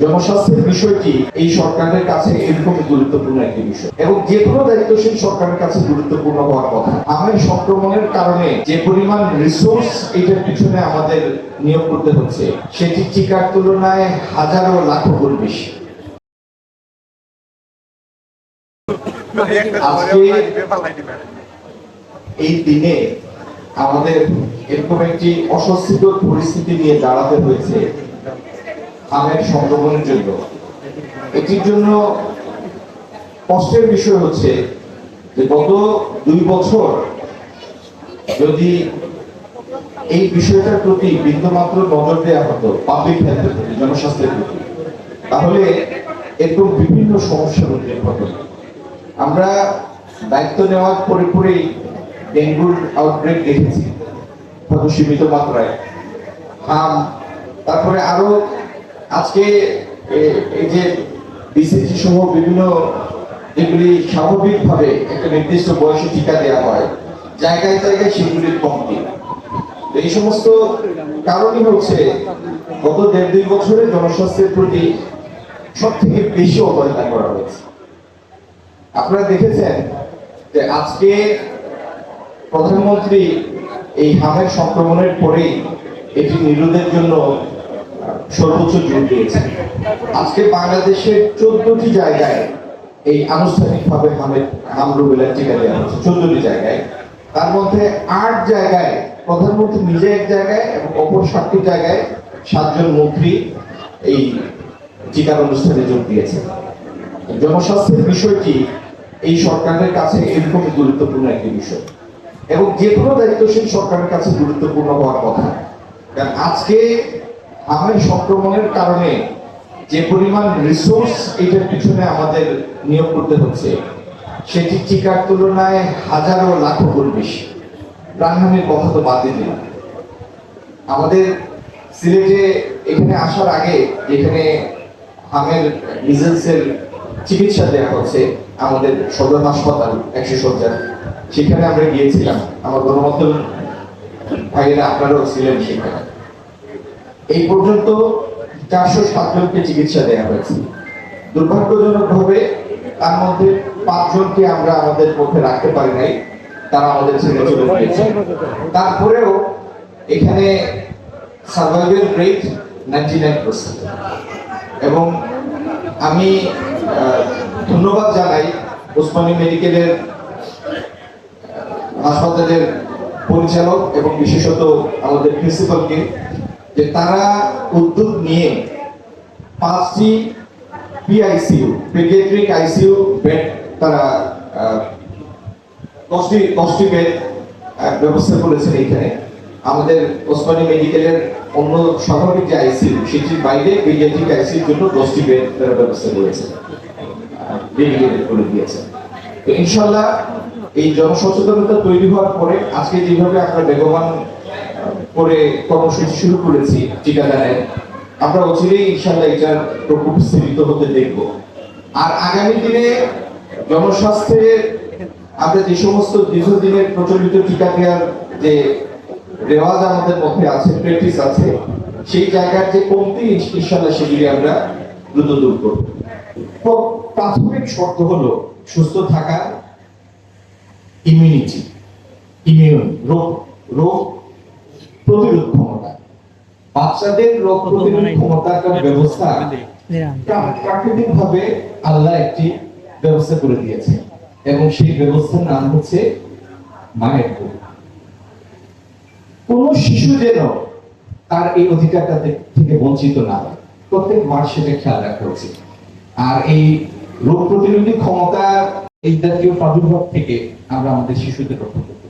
জনস্বাস্থ্যের বিষয়টি এই সরকারের কাছে এরকমই গুরুত্বপূর্ণ একটি বিষয় এবং যে কোনো দায়িত্বশীল সরকারের কাছে গুরুত্বপূর্ণ হওয়ার কথা। আমের সংক্রমণের কারণে যে পরিমাণ রিসোর্স এটার পিছনে আমাদের নিয়োগ করতে হচ্ছে সেটি টিকার তুলনায় হাজারো লাখো গুণ বেশি। আজকে এই দিনে আমাদের এরকম একটি অস্বস্তিকর পরিস্থিতি নিয়ে দাঁড়াতে হয়েছে আমের সংক্রমণের জন্য। এটির জন্য কষ্টের বিষয় হচ্ছে যে গত 2 বছর যদি এই বিষয়টার প্রতি বিন্দুমাত্র নজর দেওয়া হতো পাবলিক হেলথের প্রতি, জনস্বাস্থ্যের প্রতি, তাহলে এরকম বিভিন্ন সমস্যার উদ্রেক হতো। আমরা দায়িত্ব নেওয়ার পরে পরেই ডেঙ্গুর আউটব্রেক দেখেছি, হয়তো সীমিত মাত্রায়, তারপরে আরো আজকে এই যে বিসিজি সহ বিভিন্ন যেগুলি স্বাভাবিকভাবে একটা নির্দিষ্ট বয়সে টিকা দেওয়া হয়, জায়গায় জায়গায় সেগুলির কমতি। এই সমস্ত কারণই হচ্ছে গত 1.5-2 বছরে জনস্বাস্থ্যের প্রতি সব থেকে বেশি অবহেলা করা হয়েছে। আপনারা দেখেছেন যে আজকে প্রধানমন্ত্রী এই হামের সংক্রমণের পরেই এটি নিরোধের জন্য সর্বোচ্চ জোর দিয়েছে। আজকে বাংলাদেশের 14টি জায়গায় এই আনুষ্ঠানিকভাবে হাম রুবেলার টিকা দেওয়া হচ্ছে, 14টি জায়গায়। তার মধ্যে 8 জায়গায় প্রধানমন্ত্রী নিজে এক জায়গায় এবং অপর 7টি জায়গায় 7 জন মন্ত্রী এই টিকার অনুষ্ঠানে যোগ দিয়েছেন। জনস্বাস্থ্যের বিষয়টি এই সরকারের কাছে এরকমই গুরুত্বপূর্ণ একটি বিষয় এবং যে কোনো দায়িত্বশীল সরকারের কাছে গুরুত্বপূর্ণ হওয়ার কথা। কারণ আজকে আমের সংক্রমণের কারণে যে পরিমাণ রিসোর্স এটার পিছনে আমাদের নিয়োগ করতে হচ্ছে সেটি টিকার তুলনায় হাজারো লাখো গুণ বেশি। প্রাণহানির কথা তো বাদই দিলাম। আমাদের সিলেটে এখানে আসার আগে যেখানে আমের মিজেলসের চিকিৎসা দেওয়া হচ্ছে আমাদের সদর হাসপাতাল 100 শয্যার, সেখানে আমরা গিয়েছিলাম। আমার গণমাধ্যম ভাইয়েরা আপনারাও ছিলেন সেখানে। এই পর্যন্ত 407 জনকে চিকিৎসা দেওয়া হয়েছে। দুর্ভাগ্যজনকভাবে তার মধ্যে 5 জনকে আমরা আমাদের মধ্যে রাখতে পারি নাই, তারা আমাদের ছেড়ে চলে গিয়েছে। তারপরেও এখানে সার্ভাইভাল রেট 99%। এবং আমি ধন্যবাদ জানাই ওসমানী মেডিকেলের হাসপাতালের পরিচালক এবং বিশেষত আমাদের প্রিন্সিপালকে, যে তারা উদ্যোগ নিয়ে 5টি পিআইসিইউ, পেডিয়াট্রিক আইসিইউ বেড তারা 10টি বেড ব্যবস্থা করেছেন এখানে। আমাদের ওসমানী মেডিকেলের অন্য স্বাভাবিক যে আইসিইউ সেটির বাইরে পেডিয়াট্রিক আইসিইউর জন্য 10টি বেড তারা ব্যবস্থা করেছে, ডেডিকেটেড করে দিয়েছে। তো ইনশাআল্লাহ এই জনসচেতনতা তৈরি হওয়ার পরে আজকে যেভাবে আমরা বেগবান করে কর্মসূচি শুরু করেছি টিকাদানের, আমরা অচিরেই ইনশাআল্লাহ এটার প্রকোপ সীমিত হতে দেখব। আর আগামী দিনে জনস্বাস্থ্যের আমরা যে সমস্ত দীর্ঘদিনের প্রচলিত টিকা দেওয়ার যে রেওয়াজ আমাদের মধ্যে আছে, প্র্যাকটিস আছে, সেই জায়গার যে কমতি ইনশাআল্লাহ সেগুলি আমরা দ্রুত দূর করব। প্রাথমিক শর্ত হলো সুস্থ থাকা, ইমিউনিটি, রোগ প্রতিরোধ ক্ষমতা। বাচ্চাদের রোগ প্রতিরোধ ক্ষমতার ব্যবস্থা প্রাকৃতিক ভাবে আল্লাহ একটি ব্যবস্থা করে দিয়েছে এবং সেই ব্যবস্থার নাম হচ্ছে মায়ের কোল। কোন শিশু যেন তার এই অধিকারটা থেকে বঞ্চিত না হয়, প্রত্যেক মার সেটা খেয়াল রাখা উচিত। আর এই রোগ প্রতিরোধী ক্ষমতা এই জাতীয় প্রাদুর্ভাব থেকে আমরা আমাদের শিশুদের রক্ষা করতে